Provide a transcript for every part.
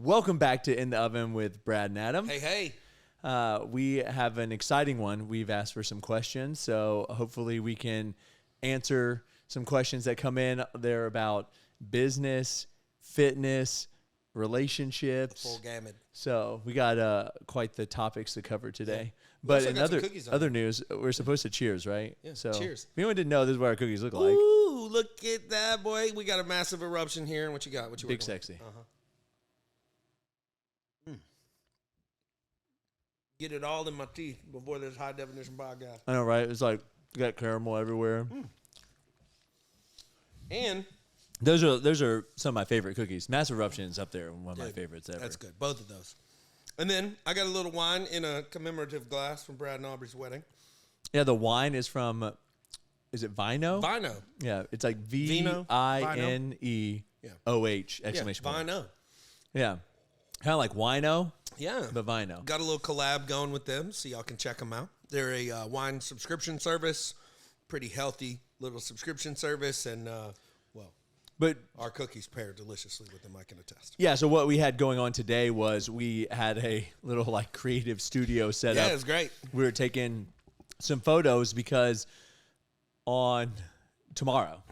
Welcome back to In the Oven with Brad and Adam. Hey. We have an exciting one. We've asked for some questions, so hopefully we can answer some questions that come in. They're about business, fitness, relationships. Full gamut. So we got quite the topics to cover today. But in other news, we're supposed to cheers, right? Yeah, so cheers. If anyone didn't know, this is what our cookies look like. Ooh, look at that, boy. We got a massive eruption here. What you got? What you Big working sexy. with? Get it all in my teeth before this high definition podcast. I know, right? It's like got caramel everywhere. And Those are some of my favorite cookies. Massive Eruption's up there, one of my favorites ever. that's good. Both of those. And then I got a little wine in a commemorative glass from Brad and Aubrey's wedding. Yeah, the wine is from, is it Vino? Vino. Yeah, it's like Vino. VINEOH exclamation point. Vino. Yeah, kind of like wino, Yeah. but Vino. Got a little collab going with them, so y'all can check them out. They're a wine subscription service, pretty healthy little subscription service, and But our cookies pair deliciously with them, I can attest. yeah, so what we had going on today was we had a little like creative studio set up. Yeah, it was great. We were taking some photos because on tomorrow,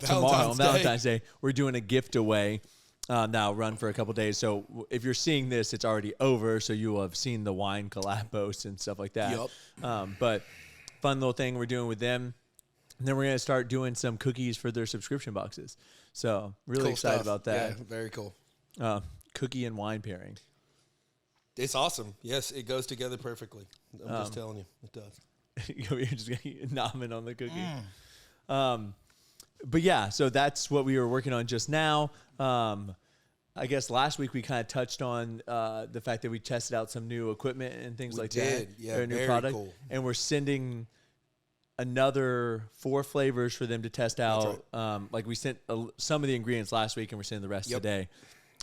on Valentine's Day, we're doing a gift away. Now run for a couple days. So if you're seeing this, it's already over. So you will have seen the wine collab posts and stuff like that. But fun little thing we're doing with them. And then we're going to start doing some cookies for their subscription boxes. So really Cool excited stuff. about that. Yeah, very cool. Cookie and wine pairing. It's awesome. Yes, it goes together perfectly. I'm just telling you, it does. You're just going to nomming on the cookie. But yeah, so that's what we were working on just now. I guess last week we kind of touched on the fact that we tested out some new equipment and things like that. Yeah, Their new very product. cool. And we're sending another 4 flavors for them to test out. Right. Like we sent some of the ingredients last week and we're sending the rest Yep. today.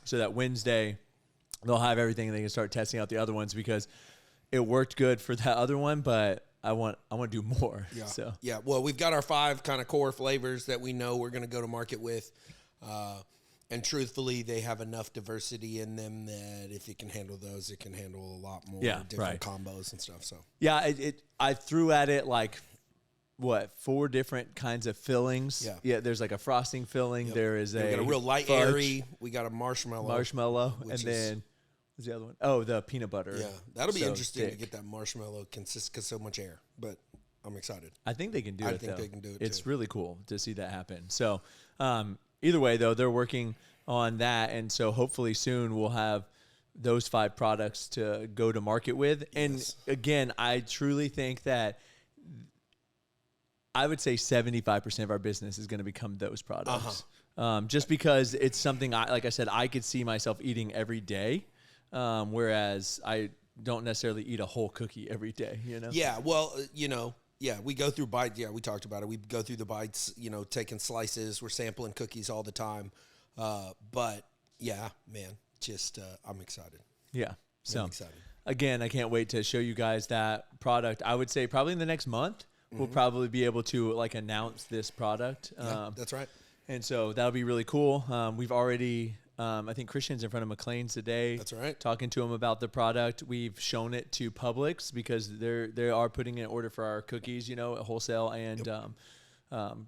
So that Wednesday they'll have everything and they can start testing out the other ones because it worked good for that other one, but I want to do more. Yeah. So Yeah. Well, we've got our 5 kind of core flavors that we know we're going to go to market with. And truthfully, they have enough diversity in them that if it can handle those, it can handle a lot more different combos and stuff. So yeah, I threw at it like 4 different kinds of fillings. Yeah. There's like a frosting filling. There is we got a real light fudge, airy. We got a marshmallow. and then what's the other one? Oh, the peanut butter. Yeah, that'll be So interesting thick. to get that marshmallow consist because so much air. But I'm excited. I think they can do I it. think though. they can do it, It's too. really cool to see that happen. So either way, though, they're working on that, and so hopefully soon we'll have those 5 products to go to market with. And again, I truly think that I would say 75% of our business is going to become those products. Just because it's something, like I said, I could see myself eating every day, whereas I don't necessarily eat a whole cookie every day, you know? Yeah, well, we go through bites. Yeah, we talked about it. We go through the bites, taking slices. We're sampling cookies all the time. But, yeah, man, just I'm excited. Yeah. So, I'm excited. Again, I can't wait to show you guys that product. I would say probably in the next month, we'll probably be able to, like, announce this product. Yeah, that's right. And so that'll be really cool. We've already, I think Christian's in front of McLean's today. That's right. Talking to him about the product. We've shown it to Publix because they are putting in an order for our cookies, wholesale and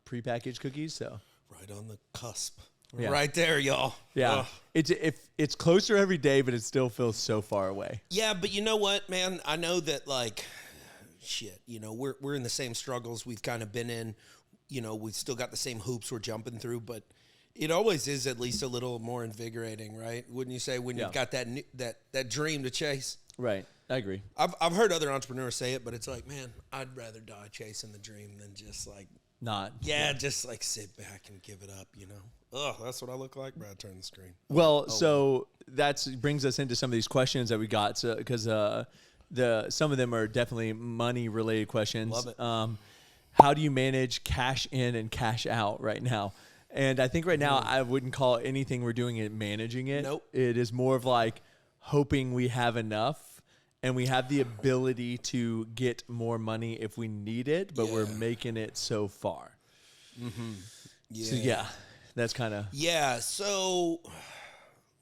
prepackaged cookies. So Right on the cusp. Yeah. Right there, y'all. yeah, Ugh. it's closer every day, but it still feels so far away. Yeah, but you know what, man? I know that, we're in the same struggles we've kind of been in. We've still got the same hoops we're jumping through, but it always is at least a little more invigorating, right? Wouldn't you say, when you've got that dream to chase? Right, I agree. I've heard other entrepreneurs say it, but it's like, man, I'd rather die chasing the dream than just just like sit back and give it up, Ugh, that's what I look like. Brad, turn the screen. Well, so that brings us into some of these questions that we got, because some of them are definitely money related questions. Love it. How do you manage cash in and cash out right now? And I think right now I wouldn't call anything we're doing it managing it. Nope. It is more of like hoping we have enough and we have the ability to get more money if we need it, but we're making it so far. Mm-hmm. Yeah. So yeah, that's kind of. Yeah. So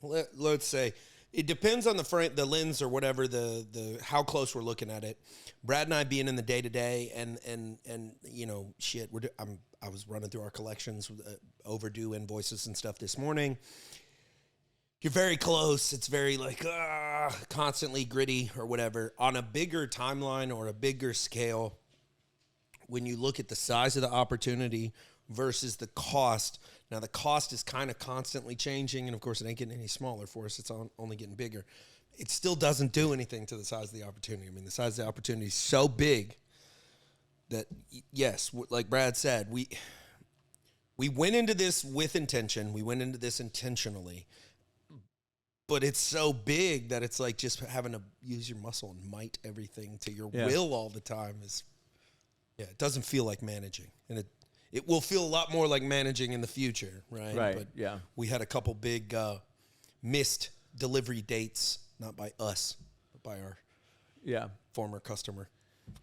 let's say, It depends on the lens or whatever, the how close we're looking at it. Brad and I being in the day to day, and you know, shit. I was running through our collections with overdue invoices and stuff this morning. You're very close. It's very like constantly gritty or whatever. On a bigger timeline or a bigger scale, when you look at the size of the opportunity versus the cost. Now, the cost is kind of constantly changing, and of course, it ain't getting any smaller for us. It's only getting bigger. It still doesn't do anything to the size of the opportunity. I mean, the size of the opportunity is so big that, yes, like Brad said, we went into this with intention. We went into this intentionally. But it's so big that it's like just having to use your muscle and might everything to your will all the time is, it doesn't feel like managing. And it will feel a lot more like managing in the future, right? Right, But we had a couple big missed delivery dates, not by us, but by our former customer.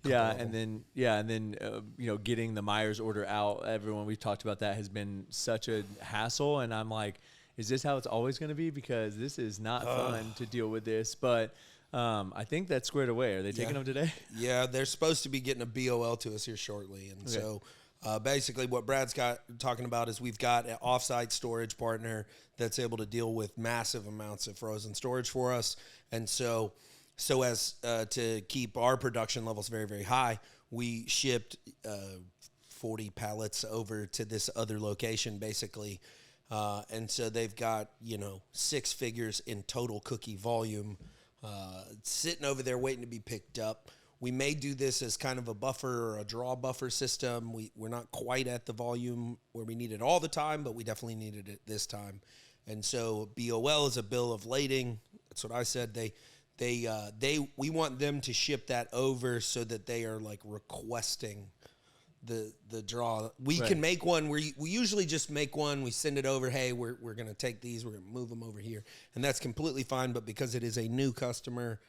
And then you know, getting the Myers order out, everyone, we've talked about that, has been such a hassle. And I'm like, is this how it's always going to be? Because this is not fun to deal with this. But I think that's squared away. Are they taking them today? Yeah, they're supposed to be getting a BOL to us here shortly. And so basically what Brad's talking about is we've got an offsite storage partner that's able to deal with massive amounts of frozen storage for us. And so as to keep our production levels very, very high, we shipped 40 pallets over to this other location, basically. And so they've got, you know, 6 figures in total cookie volume sitting over there waiting to be picked up. We may do this as kind of a buffer or a draw buffer system. We're not quite at the volume where we need it all the time, but we definitely needed it this time. And so BOL is a bill of lading. That's what I said. We want them to ship that over so that they are like requesting the draw. We can make one where we usually just make one. We send it over. Hey, we're going to take these. We're going to move them over here. And that's completely fine. But because it is a new customer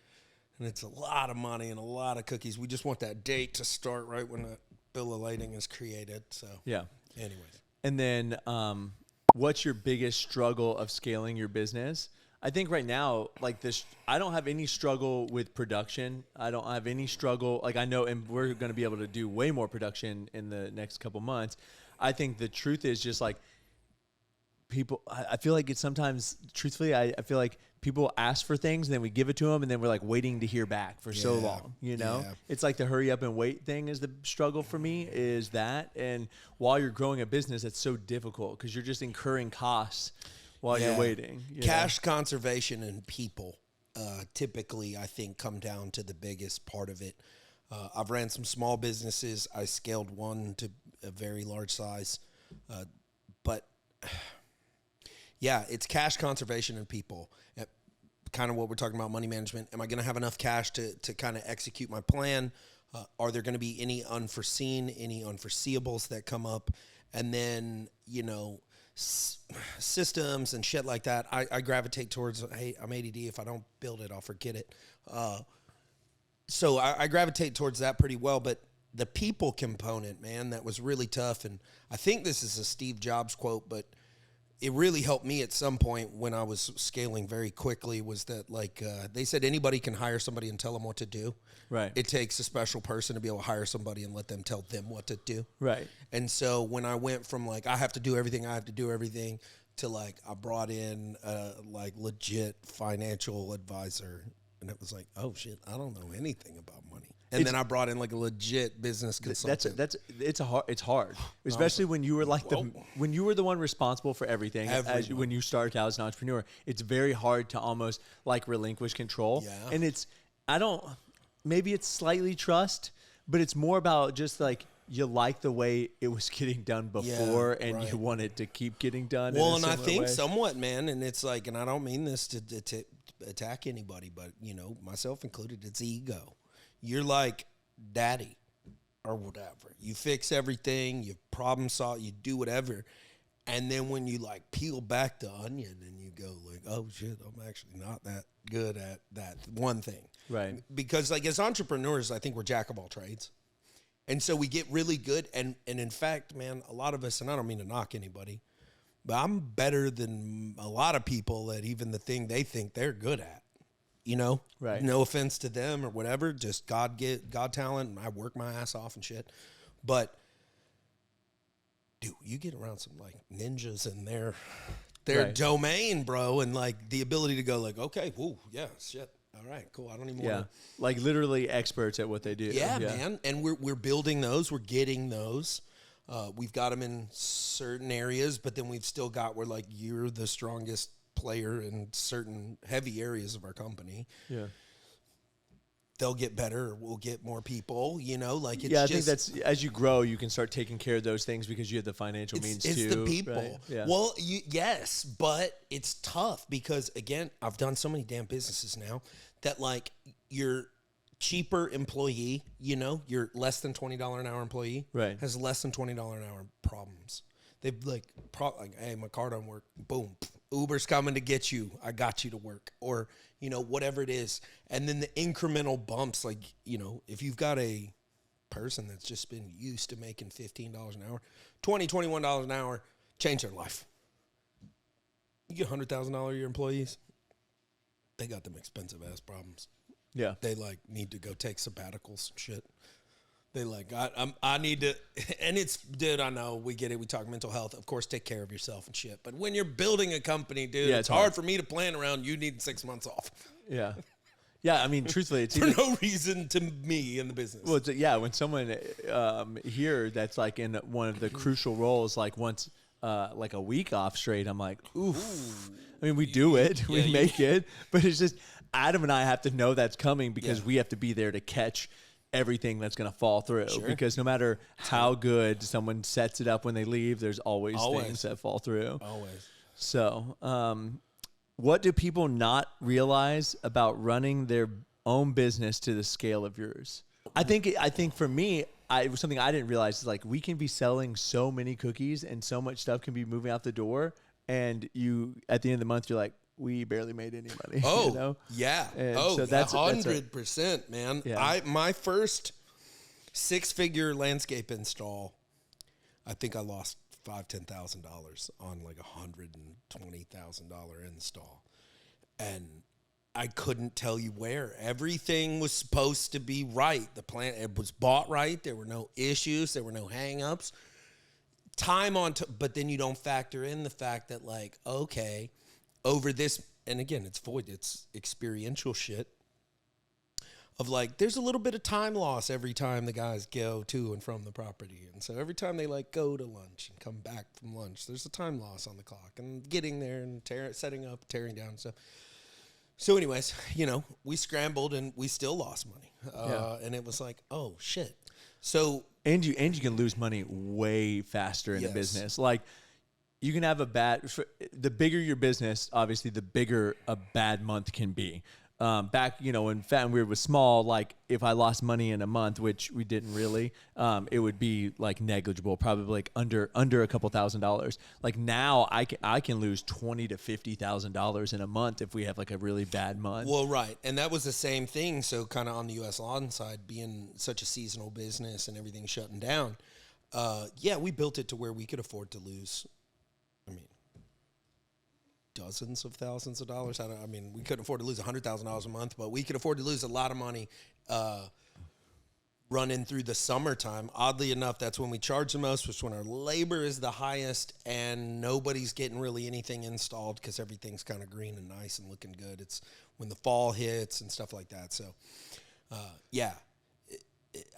and it's a lot of money and a lot of cookies, we just want that date to start right when the bill of lading is created. So, anyways. And then what's your biggest struggle of scaling your business? I think right now, like this, I don't have any struggle with production. I don't have any struggle. Like I know, and we're going to be able to do way more production in the next couple months. I think the truth is just like people, I feel like it's sometimes, truthfully, I feel like people ask for things and then we give it to them and then we're like waiting to hear back for so long, you know? Yeah. It's like the hurry up and wait thing is the struggle for me, is that. And while you're growing a business, it's so difficult because you're just incurring costs while you're waiting. Cash conservation and people typically, I think, come down to the biggest part of it. I've ran some small businesses. I scaled one to a very large size. But, it's cash conservation and people. Kind of what we're talking about, money management. Am I going to have enough cash to kind of execute my plan? Are there going to be any unforeseeables that come up? And then, you know, systems and shit like that, I gravitate towards, hey, I'm ADD. If I don't build it, I'll forget it. So I gravitate towards that pretty well. But the people component, man, that was really tough. And I think this is a Steve Jobs quote, but it really helped me at some point when I was scaling very quickly, was that like they said anybody can hire somebody and tell them what to do. Right. It takes a special person to be able to hire somebody and let them tell them what to do. Right. And so when I went from like I have to do everything to like I brought in like legit financial advisor, and it was like, oh shit, I don't know anything about money. And then I brought in like a legit business consultant. It's hard, especially when you were like when you were the one responsible for everything. When you started out as an entrepreneur, it's very hard to almost like relinquish control. Yeah. And maybe it's slightly trust, but it's more about just like you like the way it was getting done before, and you want it to keep getting done. Well, and I think somewhat, man, and it's like, and I don't mean this to attack anybody, but you know, myself included, it's ego. You're like daddy or whatever. You fix everything, you problem solve, you do whatever. And then when you like peel back the onion and you go like, oh shit, I'm actually not that good at that one thing. Right. Because like as entrepreneurs, I think we're jack of all trades. And so we get really good. And in fact, man, a lot of us, and I don't mean to knock anybody, but I'm better than a lot of people at even the thing they think they're good at. Right. No offense to them or whatever, just God talent, and I work my ass off and shit. But dude, you get around some like ninjas in their right. domain, bro, and like the ability to go like, okay, whoa, yeah, shit. All right, cool. I don't even want to. Like literally experts at what they do. Yeah, man. And we're building those. We're getting those. We've got them in certain areas, but then we've still got where like you're the strongest player in certain heavy areas of our company. Yeah. They'll get better. We'll get more people, like it's I think that's as you grow, you can start taking care of those things because you have the financial means too. It's the people. Right? Yeah. Well, yes, but it's tough because again, I've done so many damn businesses now that like your cheaper employee, your less than $20 an hour employee right. has less than $20 an hour problems. They've like, hey, my car don't work. Boom. Uber's coming to get you. I got you to work. Or, whatever it is. And then the incremental bumps, like, if you've got a person that's just been used to making $15 an hour, $21 an hour, change their life. You get $100,000 a year employees, they got them expensive ass problems. Yeah. They like need to go take sabbaticals and shit. They like, I need to, and it's, dude, I know, we get it. We talk mental health. Of course, take care of yourself and shit. But when you're building a company, dude, it's hard for me to plan around you needing 6 months off. Yeah. Yeah, I mean, truthfully, it's for no reason to me in the business. Well, when someone here that's like in one of the crucial roles, like once like a week off straight, I'm like, oof. I mean, we do it, we make it, but it's just Adam and I have to know that's coming because we have to be there to catch everything that's going to fall through. Sure. Because no matter how good someone sets it up when they leave, there's always things that fall through. Always. So, what do people not realize about running their own business to the scale of yours? I think for me, it was something I didn't realize is like we can be selling so many cookies and so much stuff can be moving out the door, and you at the end of the month you're like, we barely made any money. Oh, yeah. And so that's 100%, man. Yeah. My first 6-figure landscape install, I think I lost $10,000 on like $120,000 install. And I couldn't tell you where. Everything was supposed to be right. The plant, it was bought right. There were no issues. There were no hang-ups. But then you don't factor in the fact that like, okay, over this, and again, it's experiential shit of like, there's a little bit of time loss every time the guys go to and from the property. And so every time they like go to lunch and come back from lunch, there's a time loss on the clock and getting there and setting up, tearing down and stuff. So anyways, we scrambled and we still lost money. And it was like, oh shit. So, and you can lose money way faster in a business. Like, you can have the bigger your business, obviously, the bigger a bad month can be. Back, when Fat and Weird was small, like if I lost money in a month, which we didn't really, it would be like negligible, probably like under a couple $1,000s. Like now I can lose $20,000 to $50,000 in a month if we have like a really bad month. Well, right. And that was the same thing. So kind of on the U.S. lawn side, being such a seasonal business and everything shutting down. We built it to where we could afford to lose, dozens of thousands of dollars. We couldn't afford to lose $100,000 a month, but we could afford to lose a lot of money running through the summertime. Oddly enough, that's when we charge the most, which is when our labor is the highest and nobody's getting really anything installed because everything's kind of green and nice and looking good. It's when the fall hits and stuff like that. So,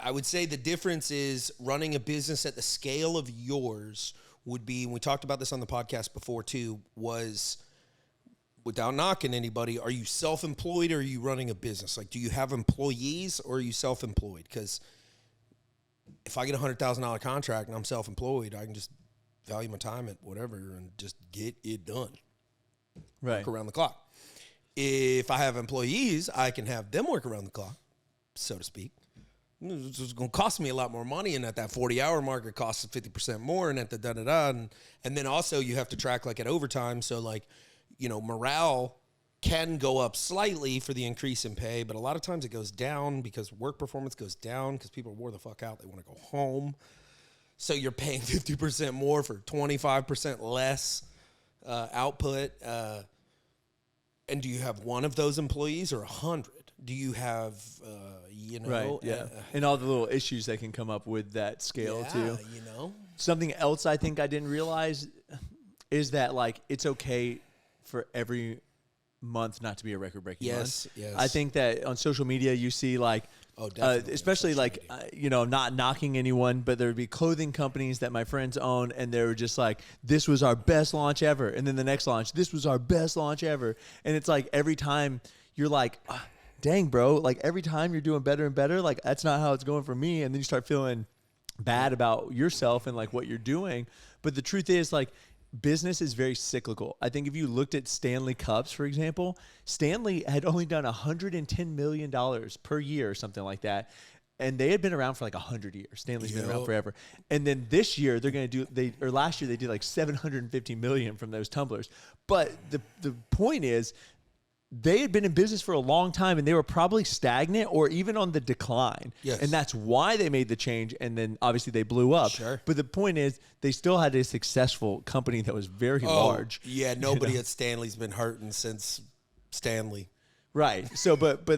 I would say the difference is running a business at the scale of yours would be, and we talked about this on the podcast before too, was, without knocking anybody, are you self-employed or are you running a business? Like, do you have employees or are you self-employed? Because if I get a $100,000 contract and I'm self-employed, I can just value my time at whatever and just get it done. Right. Work around the clock. If I have employees, I can have them work around the clock, so to speak. It's going to cost me a lot more money, and at that 40-hour mark, it costs 50% more, and at the da-da-da. And then also you have to track, like, at overtime. So, like, morale can go up slightly for the increase in pay, but a lot of times it goes down because work performance goes down because people wore the fuck out. They want to go home. So you're paying 50% more for 25% less output. And do you have one of those employees or 100? Do you have, right, yeah, and all the little issues that can come up with that scale too. Something else I think I didn't realize is that like it's okay for every month not to be a record-breaking month. Yes. I think that on social media you see like, especially like, not knocking anyone, but there would be clothing companies that my friends own, and they were just like, this was our best launch ever. And then the next launch, this was our best launch ever. And it's like every time you're like, dang, bro, like every time you're doing better and better, like that's not how it's going for me. And then you start feeling bad about yourself and like what you're doing. But the truth is like, business is very cyclical. I think if you looked at Stanley Cups, for example, Stanley had only done $110 million per year or something like that. And they had been around for like 100 years. Stanley's been around forever. And then this year they're going to do, last year they did like 750 million from those tumblers. But the point is, they had been in business for a long time and they were probably stagnant or even on the decline. Yes. And that's why they made the change. And then obviously they blew up. Sure. But the point is they still had a successful company that was very large. Yeah. Nobody at Stanley's been hurting since Stanley. Right. So, but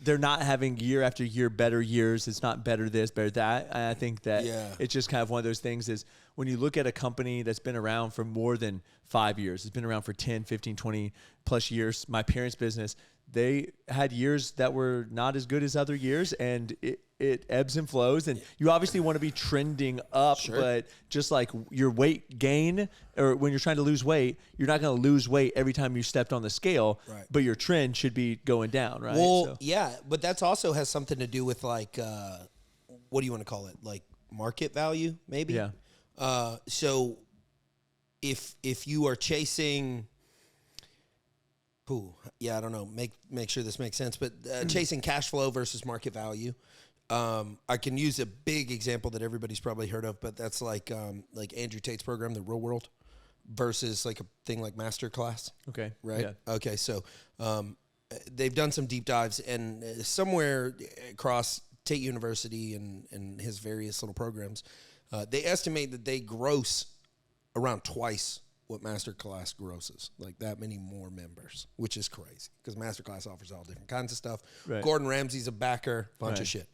they're not having year after year better years. It's not better this, better that. And I think that it's just kind of one of those things is when you look at a company that's been around for more than 5 years, it's been around for 10, 15, 20 plus years. My parents' business, they had years that were not as good as other years, and it ebbs and flows. And you obviously want to be trending up, but just like your weight gain, or when you're trying to lose weight, you're not going to lose weight every time you stepped on the scale, but your trend should be going down, right? Well, yeah, but that's also has something to do with like, what do you want to call it? Like market value, maybe? Yeah. So if you are chasing, I don't know, make sure this makes sense, but chasing cash flow versus market value. I can use a big example that everybody's probably heard of, but that's like Andrew Tate's program, The Real World, versus like a thing like Masterclass. Okay. Right? Yeah. Okay, so they've done some deep dives, and somewhere across Tate University and his various little programs, they estimate that they gross around twice what Masterclass grosses, like that many more members, which is crazy because Masterclass offers all different kinds of stuff. Right. Gordon Ramsay's a backer, bunch of shit.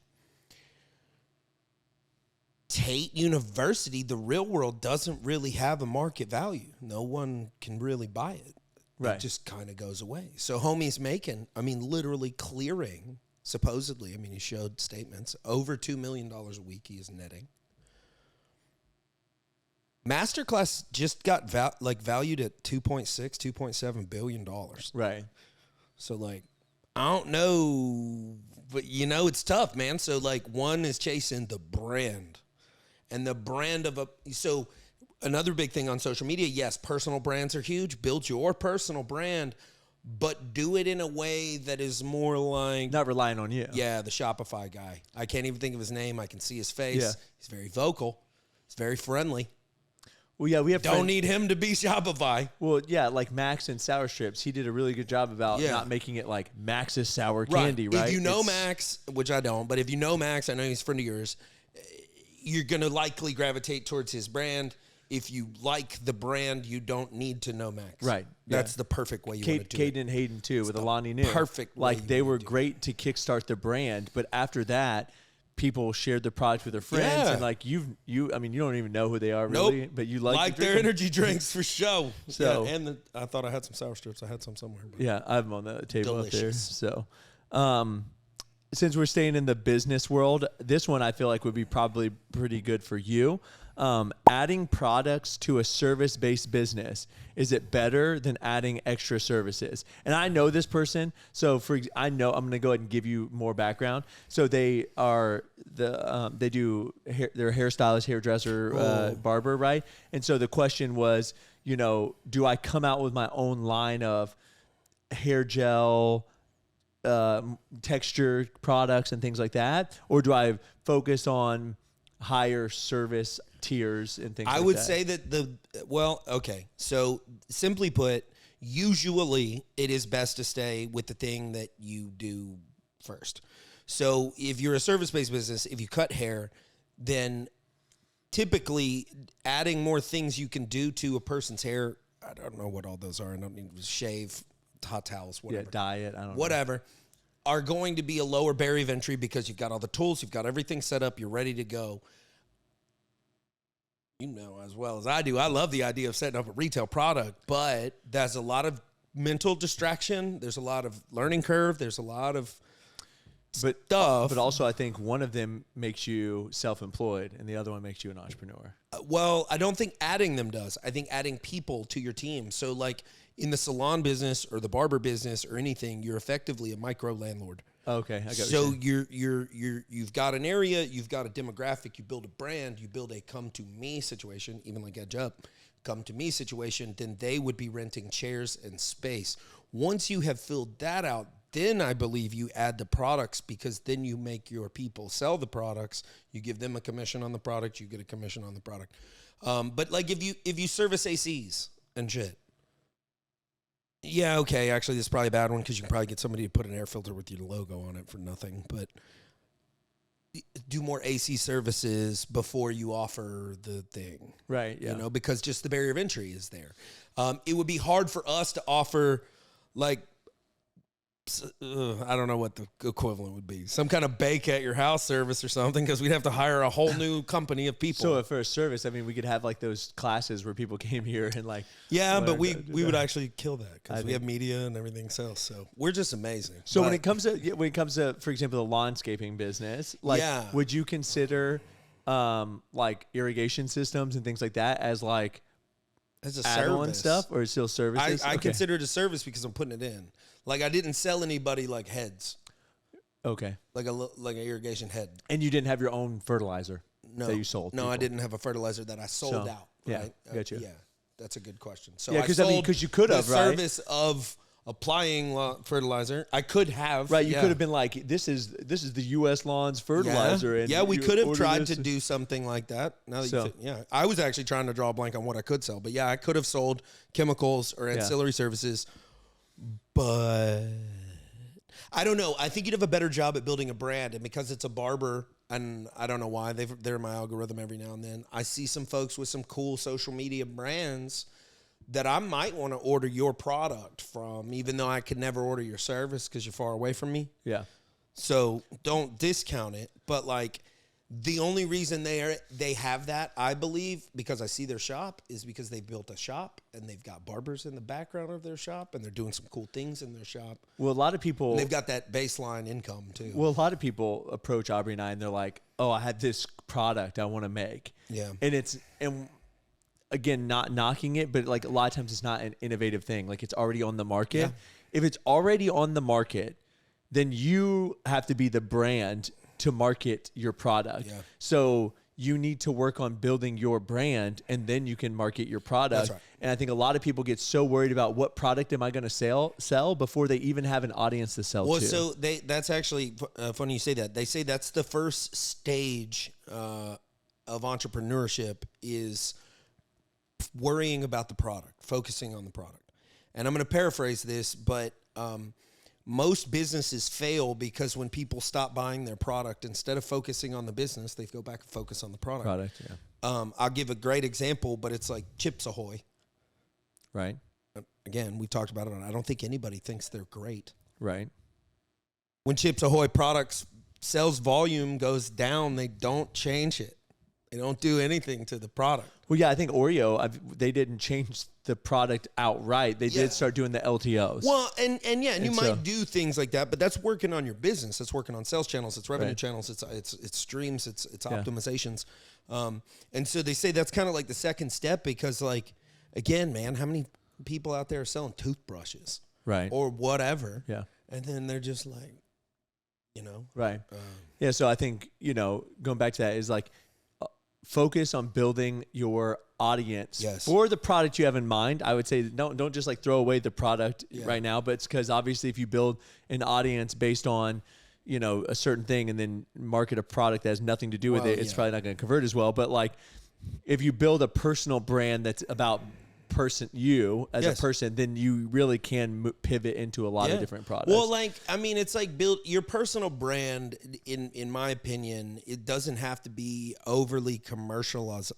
Tate University, The Real World, doesn't really have a market value. No one can really buy it. Right. It just kind of goes away. So homie's making, literally clearing, supposedly, he showed statements, over $2 million a week he is netting. Masterclass just got valued at $2.7 billion. Right. So I don't know, but it's tough, man. So one is chasing the brand, and the brand of so another big thing on social media. Yes, personal brands are huge. Build your personal brand, but do it in a way that is more like not relying on you. Yeah, the Shopify guy. I can't even think of his name. I can see his face. Yeah. He's very vocal. He's very friendly. Well, yeah, we have don't need him to be Shopify. Well, yeah, like Max and Sour Strips, he did a really good job about not making it like Max's sour candy, right? If you know Max, which I don't, but if you know Max, I know he's a friend of yours, you're going to likely gravitate towards his brand. If you like the brand, you don't need to know Max. Right. That's the perfect way you want to do it. Caden and Hayden, too, with Alani Nu. Perfect way Like, they were great to kickstart the brand, but after that, people shared the product with their friends, and like you don't even know who they are really, but you like their energy drinks for sure. So, and I thought I had some sour strips. I had some somewhere. Yeah, I have them on the table up there. Delicious. So, since we're staying in the business world, this one I feel like would be probably pretty good for you. Adding products to a service-based business, is it better than adding extra services? And I know this person, so I'm going to go ahead and give you more background. So they are they do they're a hairstylist, hairdresser, barber, right? And so the question was, do I come out with my own line of hair gel, texture products and things like that, or do I focus on higher service tiers and things like that? I would say that so simply put, usually it is best to stay with the thing that you do first. So if you're a service-based business, if you cut hair, then typically adding more things you can do to a person's hair, I don't know what all those are. I don't need to shave, hot towels, whatever. Yeah, diet, I don't know. Whatever. Are going to be a lower barrier of entry because you've got all the tools, you've got everything set up, you're ready to go. You know as well as I do, I love the idea of setting up a retail product, but there's a lot of mental distraction. There's a lot of learning curve. There's a lot of stuff. But also I think one of them makes you self-employed and the other one makes you an entrepreneur. Well, I don't think adding them does. I think adding people to your team. So like in the salon business or the barber business or anything, you're effectively a micro landlord. Okay, I got so you've got an area, you've got a demographic, you build a brand, you build a come to me situation, even like Edge Up, come to me situation, then they would be renting chairs and space. Once you have filled that out, then I believe you add the products, because then you make your people sell the products. You give them a commission on the product, you get a commission on the product. But like if you service ACs and shit, yeah, okay, actually this is probably a bad one because you can probably get somebody to put an air filter with your logo on it for nothing. But do more AC services before you offer the thing. Right, yeah. You know, because just the barrier of entry is there. It would be hard for us to offer, like, I don't know what the equivalent would be. Some kind of bake at your house service or something, because we'd have to hire a whole new company of people. So for a service, I mean, we could have like those classes where people came here and like. Yeah, but we would actually kill that because we have media and everything else. So we're just amazing. So when it comes to, for example, the landscaping business, like, would you consider like irrigation systems and things like that as a service stuff, or is it still services? I consider it a service because I'm putting it in. Like, I didn't sell anybody like heads. Okay. Like an irrigation head. And you didn't have your own fertilizer that you sold? No, I didn't have a fertilizer that I sold out. Right? Yeah, got you. Yeah, that's a good question. So yeah, because you could have, right? The service of applying fertilizer. I could have. Right, you could have been like, this is the U.S. Lawns fertilizer. Yeah, and we could have tried to do something like that. Now that I was actually trying to draw a blank on what I could sell. But yeah, I could have sold chemicals or ancillary services. But I don't know. I think you'd have a better job at building a brand. And because it's a barber, and I don't know why, they're in my algorithm every now and then, I see some folks with some cool social media brands that I might want to order your product from, even though I could never order your service because you're far away from me. Yeah. So don't discount it. But like, the only reason they have that, I believe, because I see their shop, is because they built a shop and they've got barbers in the background of their shop and they're doing some cool things in their shop. Well, a lot of people... And they've got that baseline income, too. Well, a lot of people approach Aubrey and I and they're like, oh, I had this product I want to make. Yeah. And again, not knocking it, but like a lot of times it's not an innovative thing. Like, it's already on the market. Yeah. If it's already on the market, then you have to be the brand to market your product. Yeah. So you need to work on building your brand, and then you can market your product. That's right. And I think a lot of people get so worried about what product am I going to sell before they even have an audience to sell to. Well, so that's actually funny you say that. They say that's the first stage of entrepreneurship, is worrying about the product, focusing on the product. And I'm going to paraphrase this, but most businesses fail because when people stop buying their product, instead of focusing on the business, they go back and focus on the product. I'll give a great example, but it's like Chips Ahoy. Right. Again, we talked about it. I don't think anybody thinks they're great. Right. When Chips Ahoy products sales volume goes down, they don't change it. They don't do anything to the product. Well, yeah, I think Oreo, they didn't change the product outright. They did start doing the LTOs. Well, and you might do things like that, but that's working on your business. That's working on sales channels. It's revenue channels. It's streams. It's optimizations. And so they say that's kind of like the second step, because, like, again, man, how many people out there are selling toothbrushes, right, or whatever? Yeah, and then they're just like, right. Yeah. So I think going back to that is like, focus on building your audience for the product you have in mind. I would say don't just like throw away the product right now, but it's because obviously if you build an audience based on, a certain thing and then market a product that has nothing to do with it, it's probably not going to convert as well. But like, if you build a personal brand that's about you as a person, then you really can pivot into a lot of different products. Well, like, I mean, it's like build your personal brand. In my opinion, it doesn't have to be overly commercialized.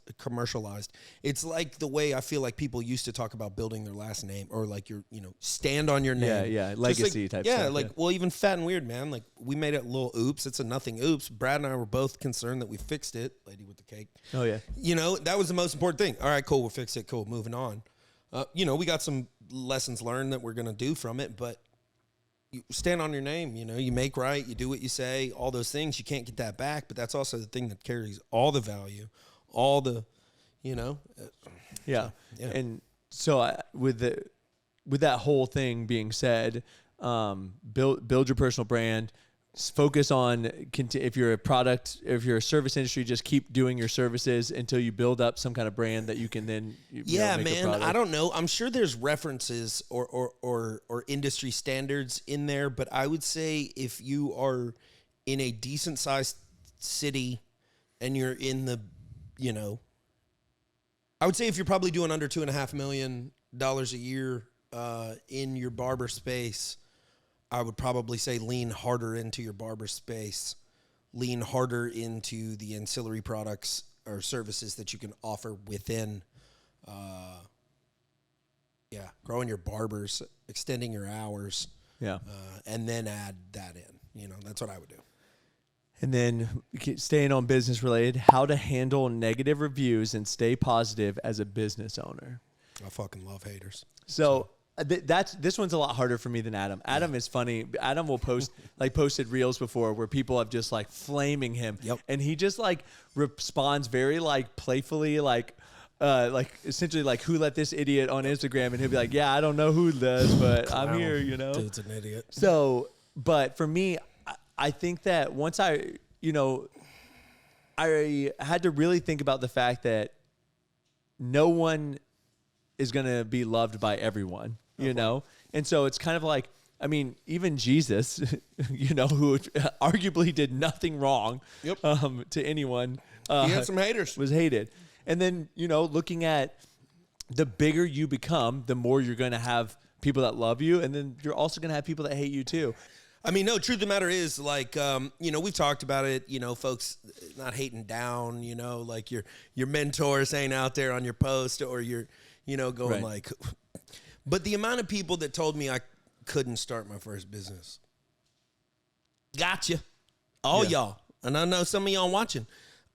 It's like the way I feel like people used to talk about building their last name, or like your, stand on your name. Yeah, legacy type stuff. Yeah, like, well, even Fat and Weird, man. Like, we made it a little oops. It's a nothing oops. Brad and I were both concerned that we fixed it. Lady with the cake. Oh, yeah. That was the most important thing. All right, cool. We'll fix it. Cool. Moving on. We got some lessons learned that we're going to do from it, but you stand on your name. You make right, you do what you say, all those things. You can't get that back, but that's also the thing that carries all the value, all the, Yeah. Yeah. And so with that whole thing being said, build your personal brand. Focus on if you're a service industry, just keep doing your services until you build up some kind of brand that you can then make man. a product. I don't know. I'm sure there's references or industry standards in there, but I would say if you are in a decent sized city and you're in the, I would say if you're probably doing under $2.5 million a year in your barber space, I would probably say lean harder into your barber space, lean harder into the ancillary products or services that you can offer within, growing your barbers, extending your hours, and then add that in. That's what I would do. And then staying on business related, how to handle negative reviews and stay positive as a business owner. I fucking love haters. So this one's a lot harder for me than Adam. Adam is funny. Adam will posted reels before where people have just like flaming him, and he just like responds very like playfully, like essentially like, who let this idiot on Instagram, and he'll be like, yeah, I don't know who does, but I'm here, Dude's an idiot. So, but for me, I think that once I had to really think about the fact that no one is going to be loved by everyone, And so it's kind of like, I mean, even Jesus, who arguably did nothing wrong to anyone. He had some haters. Was hated. And then, looking at the bigger you become, the more you're going to have people that love you. And then you're also going to have people that hate you too. I mean, no, truth of the matter is, like, we've talked about it, folks not hating down, like your mentors ain't out there on your post, or you're, going like, but the amount of people that told me I couldn't start my first business. Gotcha. All y'all. And I know some of y'all watching.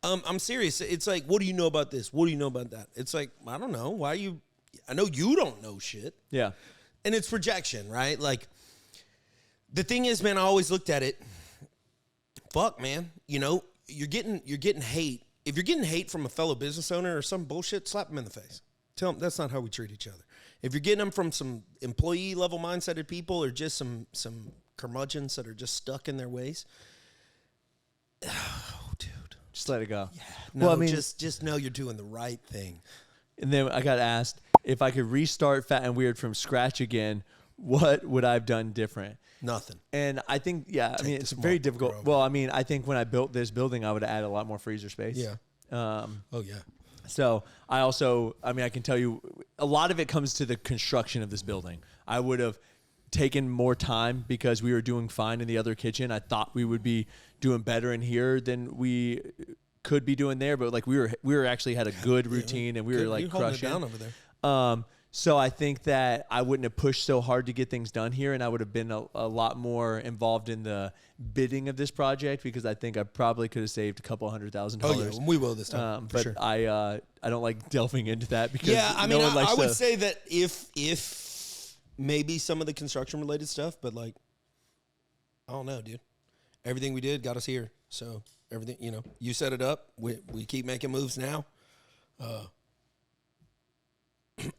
I'm serious. It's like, what do you know about this? What do you know about that? It's like, I don't know. I know you don't know shit. Yeah. And it's projection, right? Like, the thing is, man, I always looked at it. Fuck, man. You're getting hate. If you're getting hate from a fellow business owner or some bullshit, slap them in the face. Tell them that's not how we treat each other. If you're getting them from some employee level mindseted people, or just some curmudgeons that are just stuck in their ways, oh, dude, just let it go. Yeah. No, well, I mean, just know you're doing the right thing. And then I got asked if I could restart Fat and Weird from scratch again, what would I have done different? Nothing. And I think, it's very difficult. Bro. Well, I mean, I think when I built this building, I would have added a lot more freezer space. Yeah. Oh, yeah. So I can tell you a lot of it comes to the construction of this building. I would have taken more time because we were doing fine in the other kitchen. I thought we would be doing better in here than we could be doing there, but like we were actually had a good routine, and we were like crushing. You're holding it down over there. So I think that I wouldn't have pushed so hard to get things done here, and I would have been a lot more involved in the bidding of this project, because I think I probably could have saved a couple $100,000. Oh yeah, we will this time. But sure. I don't like delving into that, because I would say that if maybe some of the construction related stuff, but like, I don't know, dude. Everything we did got us here, so everything you set it up. We keep making moves now.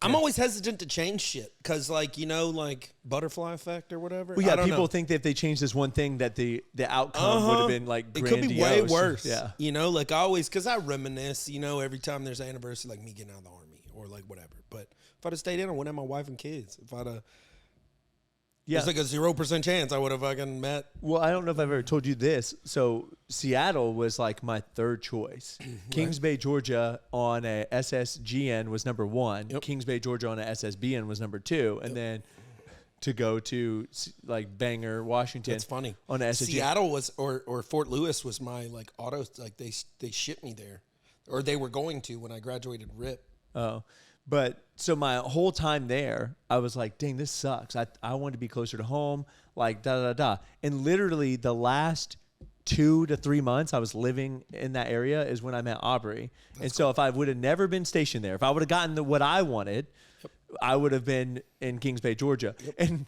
I'm always hesitant to change shit because, like, butterfly effect or whatever. Well, yeah, people think that if they change this one thing, that the outcome would have been like grandiose. It could be way worse. Yeah, like I always, because I reminisce, every time there's an anniversary, like me getting out of the army or like whatever. But if I'd have stayed in, I wouldn't have my wife and kids. If I'd have, Yeah. It's like a 0% chance I would have fucking met. Well, I don't know if I've ever told you this. So Seattle was like my third choice. Kings Bay, Georgia on a SSGN was number 1. Yep. Kings Bay, Georgia on a SSBN was number 2. And then to go to like Bangor, Washington. That's funny. On a SSGN. Seattle was, or Fort Lewis was my like auto, like they shipped me there. Or they were going to when I graduated RIP. Oh. But so my whole time there, I was like, dang, this sucks. I want to be closer to home, like da. And literally the last 2 to 3 months I was living in that area is when I met Aubrey. So if I would have never been stationed there, if I would have gotten what I wanted, I would have been in Kings Bay, Georgia. And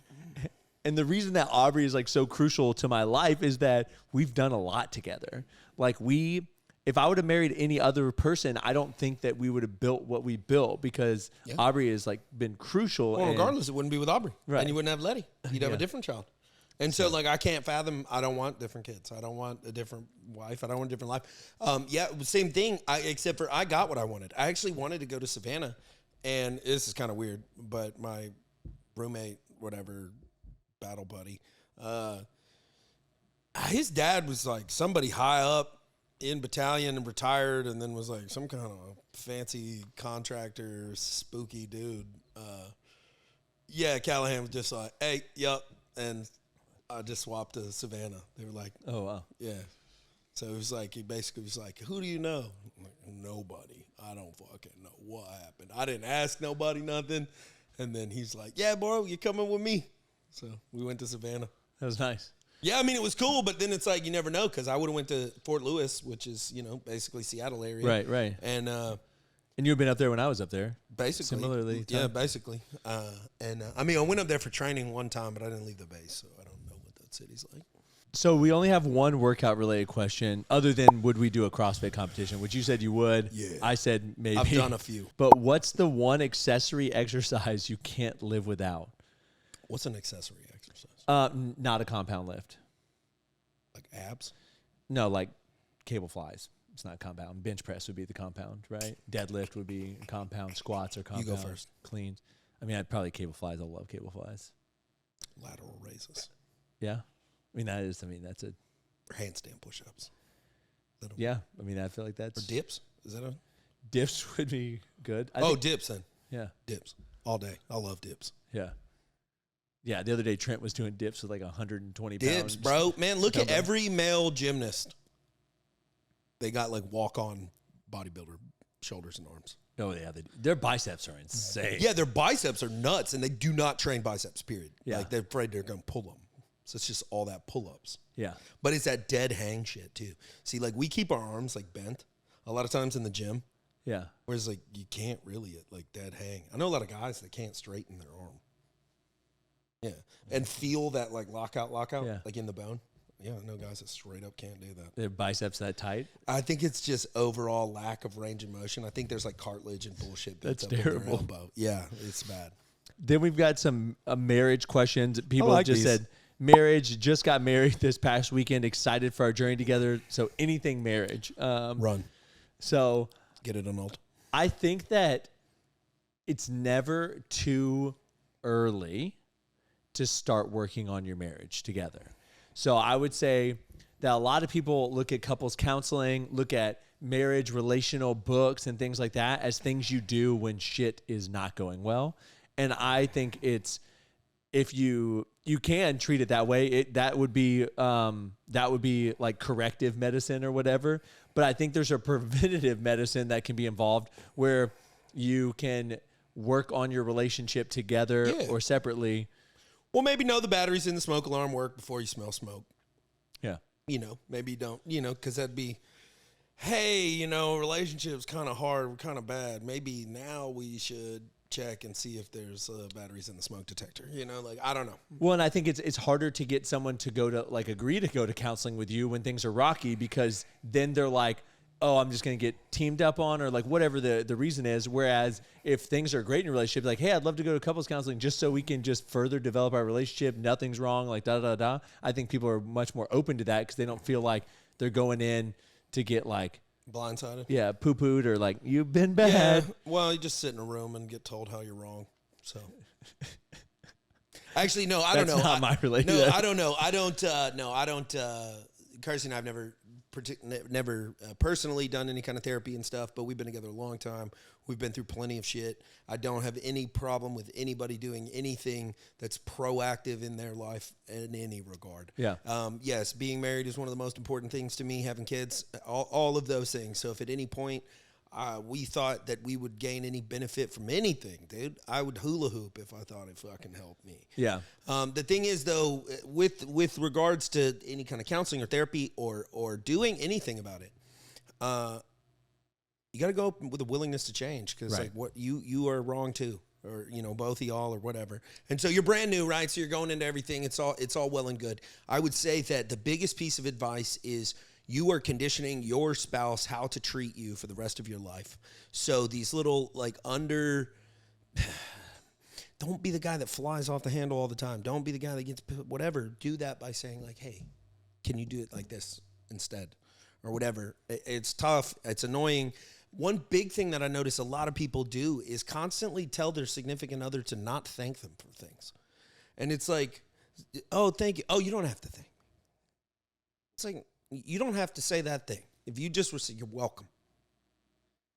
the reason that Aubrey is like so crucial to my life is that we've done a lot together. Like if I would have married any other person, I don't think that we would have built what we built because Aubrey has like been crucial. Well, regardless, it wouldn't be with Aubrey. Right. And you wouldn't have Letty. You'd have a different child. And so like, I can't fathom, I don't want different kids. I don't want a different wife. I don't want a different life. Same thing, except for I got what I wanted. I actually wanted to go to Savannah. And this is kind of weird, but my roommate, whatever, battle buddy, his dad was like somebody high up in battalion and retired, and then was like some kind of fancy contractor, spooky dude. Callahan was just like, hey, yup. And I just swapped to Savannah. They were like, oh, wow. Yeah. So it was like, he basically was like, who do you know? I'm like, nobody. I don't fucking know what happened. I didn't ask nobody nothing. And then he's like, yeah, bro, you coming with me? So we went to Savannah. That was nice. Yeah, I mean, it was cool, but then it's like you never know because I would have went to Fort Lewis, which is, basically Seattle area. Right. And you've been up there when I was up there. Basically. Similarly. Yeah, basically. I mean, I went up there for training one time, but I didn't leave the base, so I don't know what that city's like. So we only have one workout-related question other than would we do a CrossFit competition, which you said you would. Yeah. I said maybe. I've done a few. But what's the one accessory exercise you can't live without? What's an accessory exercise? Not a compound lift. Like abs? No, like cable flies. It's not compound. Bench press would be the compound, right? Deadlift would be compound. Squats are compound. You go first. Cleans. I mean, I'd probably cable flies. I love cable flies. Lateral raises. Yeah. That's a... Or handstand push-ups. Yeah. I mean, I feel like that's... Or dips? Is that a... Dips would be good. Dips then. Yeah. Dips. All day. I love dips. Yeah. Yeah, the other day Trent was doing dips with like 120 pounds. Dips, bro. Man, look at every male gymnast. They got like walk-on bodybuilder shoulders and arms. Oh, yeah. Their biceps are insane. Yeah, their biceps are nuts, and they do not train biceps, period. Yeah. Like, they're afraid they're going to pull them. So it's just all that pull-ups. Yeah. But it's that dead hang shit, too. See, like, we keep our arms, like, bent a lot of times in the gym. Yeah. Whereas, like, you can't really, like, dead hang. I know a lot of guys that can't straighten their arm. Yeah. And feel that, like, lockout, yeah. like, in the bone. Yeah, I know guys that straight up can't do that. Their biceps that tight? I think it's just overall lack of range of motion. I think there's, like, cartilage and bullshit. That's up in terrible. their elbow. Yeah, it's bad. Then we've got some marriage questions. People like just these. said, marriage, just got married this past weekend, excited for our journey together. So anything marriage. Run. So Get it annulled. I think that it's never too early to start working on your marriage together. So I would say that a lot of people look at couples counseling, look at marriage, relational books and things like that as things you do when shit is not going well. And I think it's, if you can treat it that way, that would be like corrective medicine or whatever. But I think there's a preventative medicine that can be involved where you can work on your relationship together or separately. Well, maybe know the batteries in the smoke alarm work before you smell smoke. Yeah. Maybe don't, because that'd be, hey, relationship's kind of hard, kind of bad. Maybe now we should check and see if there's batteries in the smoke detector. I don't know. Well, and I think it's harder to get someone to go to, like, agree to go to counseling with you when things are rocky, because then they're like, oh, I'm just going to get teamed up on, or like whatever the reason is. Whereas if things are great in a relationship, like, hey, I'd love to go to couples counseling just so we can just further develop our relationship. Nothing's wrong, like da-da-da-da. I think people are much more open to that because they don't feel like they're going in to get like blindsided. Yeah, poo-pooed or like, you've been bad. Yeah, well, you just sit in a room and get told how you're wrong. So Actually, no, I don't know. That's not my relationship. No, I don't know. I don't. No, I don't. Kirsty and I've never personally done any kind of therapy and stuff, but we've been together a long time. We've been through plenty of shit. I don't have any problem with anybody doing anything that's proactive in their life in any regard. Yeah. Yes, being married is one of the most important things to me, having kids, all of those things. So if at any point we thought that we would gain any benefit from anything, dude, I would hula hoop if I thought it fucking helped me. Yeah. The thing is, though, with regards to any kind of counseling or therapy or doing anything about it, you got to go with a willingness to change because like what you are wrong too, or both of y'all or whatever. And so you're brand new, right? So you're going into everything. It's all well and good. I would say that the biggest piece of advice is you are conditioning your spouse how to treat you for the rest of your life. So these little don't be the guy that flies off the handle all the time. Don't be the guy that gets whatever. Do that by saying like, hey, can you do it like this instead or whatever. It's tough. It's annoying. One big thing that I notice a lot of people do is constantly tell their significant other to not thank them for things. And it's like, oh, thank you. Oh, you don't have to thank me. It's like, you don't have to say that thing. If you just were saying, you're welcome,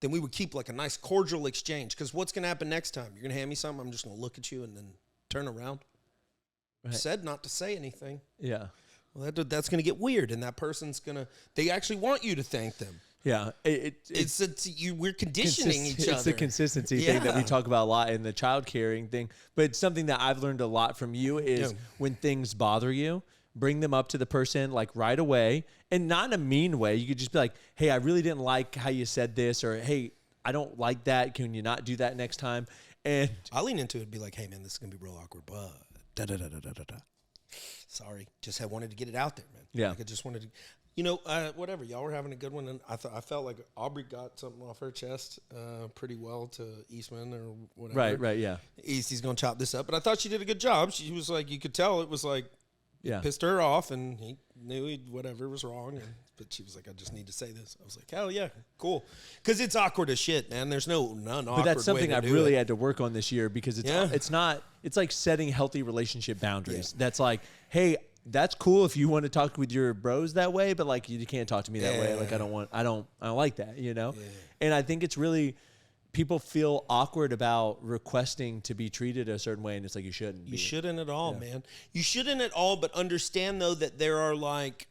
then we would keep like a nice cordial exchange. Because what's going to happen next time? You're going to hand me something, I'm just going to look at you and then turn around. Right. Said not to say anything. Yeah. Well, that's going to get weird, and that person's going to, they actually want you to thank them. Yeah. We're conditioning each other. It's the consistency thing that we talk about a lot in the child caring thing. But it's something that I've learned a lot from you is when things bother you, bring them up to the person like right away, and not in a mean way. You could just be like, hey, I really didn't like how you said this, or hey, I don't like that. Can you not do that next time? And I'll lean into it and be like, hey man, this is going to be real awkward, but da-da-da-da-da-da. Sorry. Just wanted to get it out there, man. Yeah. Like I just wanted to, whatever. Y'all were having a good one. And I felt like Aubrey got something off her chest pretty well to Eastman or whatever. Right, yeah. Eastie's going to chop this up. But I thought she did a good job. She was like, you could tell it was like, pissed her off, and he knew whatever was wrong. But she was like, I just need to say this. I was like, hell yeah, cool. Because it's awkward as shit, man. There's none awkward. But that's something I've really had to work on this year because it's like setting healthy relationship boundaries. Yeah. That's like, hey, that's cool if you want to talk with your bros that way, but like you can't talk to me that way. Like I don't like that, Yeah. And I think it's really, people feel awkward about requesting to be treated a certain way, and it's like you shouldn't. You shouldn't at all, man. You shouldn't at all, but understand, though, that there are, like,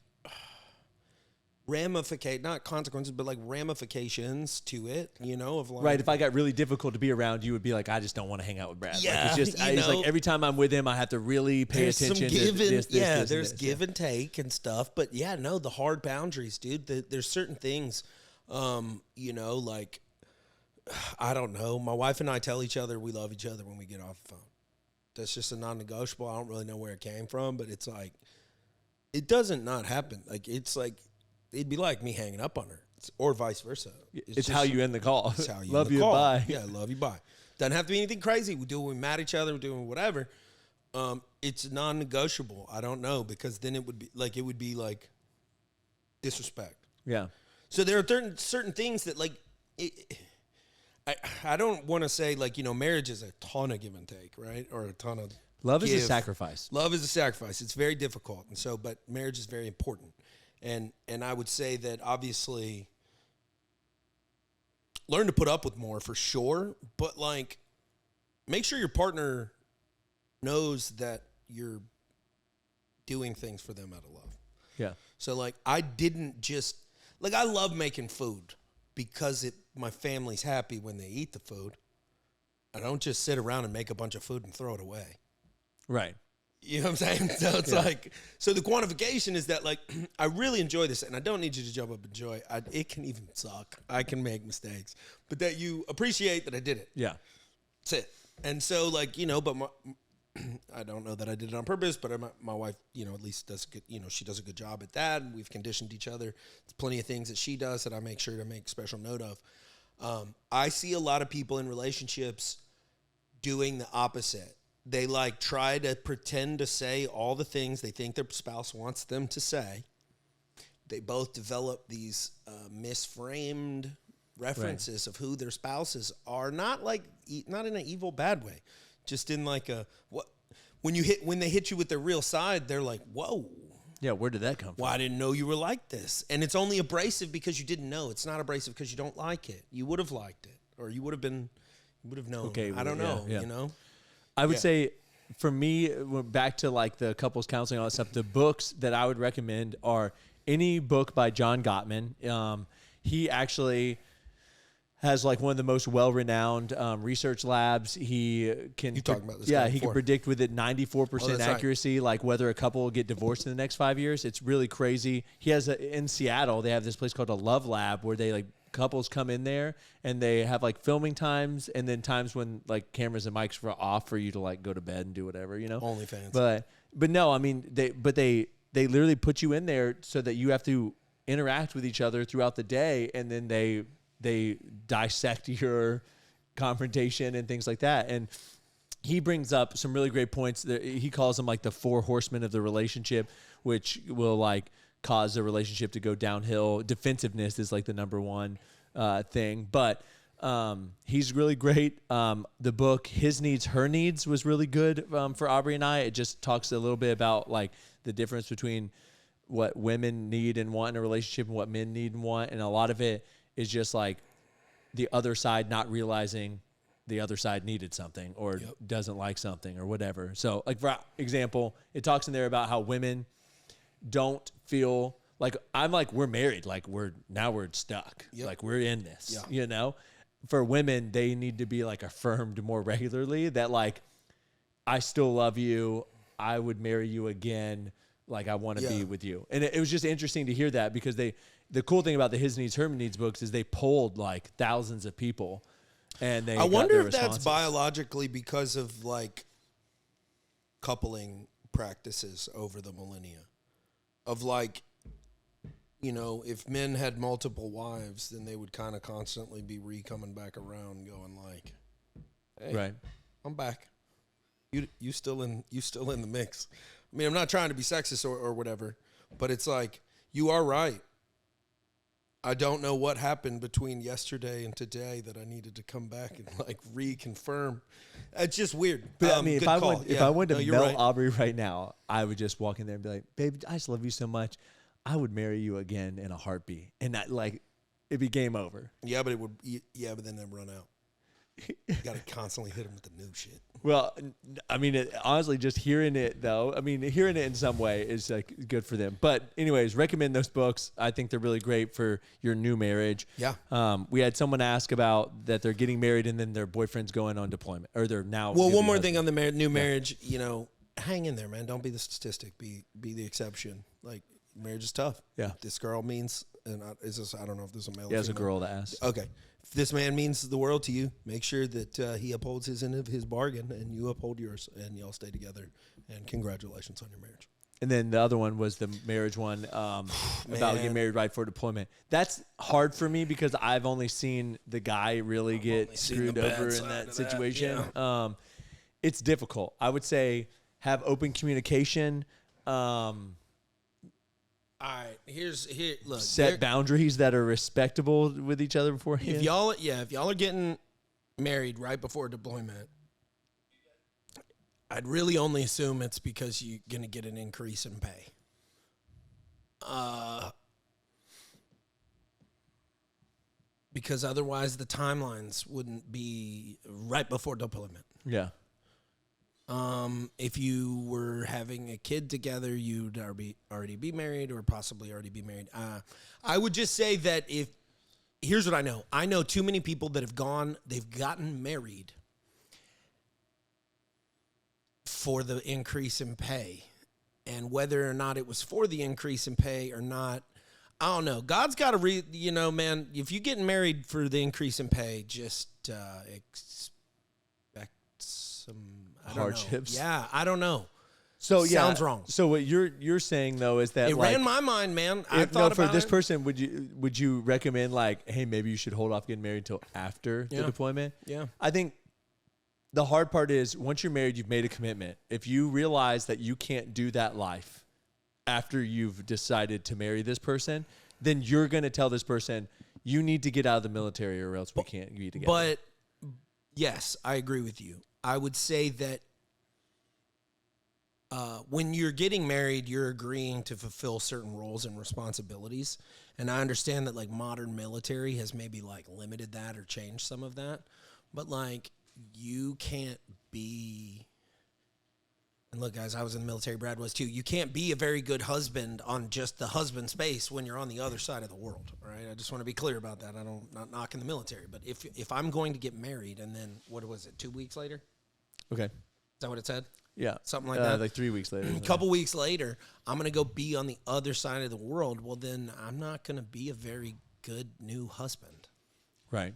not consequences, but, like, ramifications to it, of like... Right, if I got really difficult to be around, you would be like, I just don't want to hang out with Brad. Yeah, like, it's just, it's like every time I'm with him, I have to really pay attention to this, there's give and take and stuff, but, the hard boundaries, dude. There's certain things, like... I don't know. My wife and I tell each other we love each other when we get off the phone. That's just a non-negotiable. I don't really know where it came from, but it's like, it doesn't not happen. Like, it's like, it'd be like me hanging up on her or vice versa. It's just how you end the call. It's how you love end the you, call. bye. Yeah, love you, bye. Doesn't have to be anything crazy. We do it when we're mad at each other. We're doing whatever. It's non-negotiable. I don't know, because then it would be like disrespect. Yeah. So there are certain things that like, I don't want to say like, marriage is a ton of give and take, right? Or a ton of love is a sacrifice. Love is a sacrifice. It's very difficult. And so, but marriage is very important. And I would say that obviously learn to put up with more for sure, but like make sure your partner knows that you're doing things for them out of love. Yeah. So like I love making food because my family's happy when they eat the food. I don't just sit around and make a bunch of food and throw it away. Right. You know what I'm saying? So it's like, so the quantification is that like, I really enjoy this, and I don't need you to jump up and enjoy. It can even suck. I can make mistakes, but that you appreciate that I did it. Yeah. That's it. And so like, but I don't know that I did it on purpose, but my wife, at least does good, she does a good job at that. And we've conditioned each other. There's plenty of things that she does that I make sure to make special note of. I see a lot of people in relationships doing the opposite. They like try to pretend to say all the things they think their spouse wants them to say. They both develop these misframed references of who their spouses are, not in an evil, bad way, just in like when they hit you with their real side, they're like, whoa. Yeah, where did that come from? Well, I didn't know you were like this. And it's only abrasive because you didn't know. It's not abrasive because you don't like it. You would have liked it, or you would have known. Okay, I don't know, you know? I would say, for me, back to like the couples counseling, all that stuff, the books that I would recommend are any book by John Gottman. He actually has like one of the most well-renowned research labs. He can you talked about this. Yeah, he can predict with it 94% accuracy, like whether a couple will get divorced in the next 5 years. It's really crazy. He has in Seattle, they have this place called a Love Lab where they like couples come in there and they have like filming times and then times when like cameras and mics are off for you to like go to bed and do whatever, you know. OnlyFans. But no, I mean they literally put you in there so that you have to interact with each other throughout the day, and then they dissect your confrontation and things like that. And he brings up some really great points. He calls them like the 4 horsemen of the relationship, which will like cause the relationship to go downhill. Defensiveness is like the number one thing. But he's really great. The book, His Needs, Her Needs, was really good for Aubrey and I. It just talks a little bit about like the difference between what women need and want in a relationship and what men need and want. And a lot of it is just like the other side not realizing the other side needed something or doesn't like something or whatever. So like, for example, it talks in there about how women don't feel like, I'm like, we're married. Like we're stuck. Like we're in this, you know. For women, they need to be like affirmed more regularly that like, I still love you. I would marry you again. Like I want to be with you. And it was just interesting to hear that, because the cool thing about the His Needs, Her Needs books is they polled like thousands of people, and I wonder if that's biologically because of like coupling practices over the millennia of like, you know, if men had multiple wives, then they would kind of constantly be coming back around going like, hey, right, I'm back. You still in the mix. I mean, I'm not trying to be sexist or whatever, but it's like, you are right. I don't know what happened between yesterday and today that I needed to come back and like reconfirm. It's just weird. But I mean, if I wanted to melt Aubrey right now, I would just walk in there and be like, babe, I just love you so much. I would marry you again in a heartbeat. And that, like, it'd be game over. Yeah, but but then they'd run out. You got to constantly hit them with the new shit. Well, I mean, honestly, just hearing it, though, I mean, hearing it in some way is like good for them. But anyways, recommend those books. I think they're really great for your new marriage. Yeah. We had someone ask about that they're getting married and then their boyfriend's going on deployment, or they're now. Well, one more thing on the new marriage, you know, hang in there, man. Don't be the statistic. Be the exception. Like, marriage is tough. Yeah. This girl means, and I don't know if there's a male. Yeah, it's a girl that asked. Okay. If this man means the world to you, make sure that he upholds his end of his bargain and you uphold yours, and y'all stay together. And congratulations on your marriage. And then the other one was the marriage one about getting married right for deployment. That's hard for me because I've only seen the guy really get screwed over in that situation. Yeah. It's difficult. I would say have open communication. All right, look. Set boundaries that are respectable with each other beforehand. If y'all are getting married right before deployment, I'd really only assume it's because you're going to get an increase in pay. Because otherwise the timelines wouldn't be right before deployment. Yeah. If you were having a kid together, you'd already be married or possibly already be married. I would just say that here's what I know. I know too many people that they've gotten married for the increase in pay. And whether or not it was for the increase in pay or not, I don't know. God's got to man, if you're getting married for the increase in pay, just expect some hardships. Yeah, I don't know. So sounds wrong. So what you're saying though is that it ran my mind, man. I thought for this person, would you recommend like, hey, maybe you should hold off getting married until after the deployment? Yeah. I think the hard part is once you're married, you've made a commitment. If you realize that you can't do that life after you've decided to marry this person, then you're going to tell this person you need to get out of the military or else we can't be together. But yes, I agree with you. I would say that when you're getting married, you're agreeing to fulfill certain roles and responsibilities. And I understand that like modern military has maybe like limited that or changed some of that. But like you can't be, and look guys, I was in the military, Brad was too. You can't be a very good husband on just the husband space when you're on the other side of the world, right? I just want to be clear about that. Not knocking the military, but if I'm going to get married and then what was it, 2 weeks later? Okay. Is that what it said? Yeah. Something like that. Like 3 weeks later. A couple weeks later, I'm going to go be on the other side of the world. Well, then I'm not going to be a very good new husband. Right.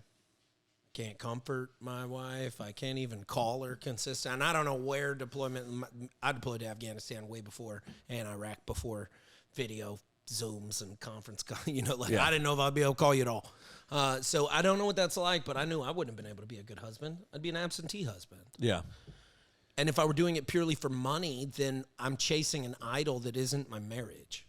Can't comfort my wife. I can't even call her consistent. And I don't know where deployment. I deployed to Afghanistan way before and Iraq before video Zooms and conference call. I didn't know if I'd be able to call you at all. So I don't know what that's like, but I knew I wouldn't have been able to be a good husband. I'd be an absentee husband. Yeah. And if I were doing it purely for money, then I'm chasing an idol that isn't my marriage.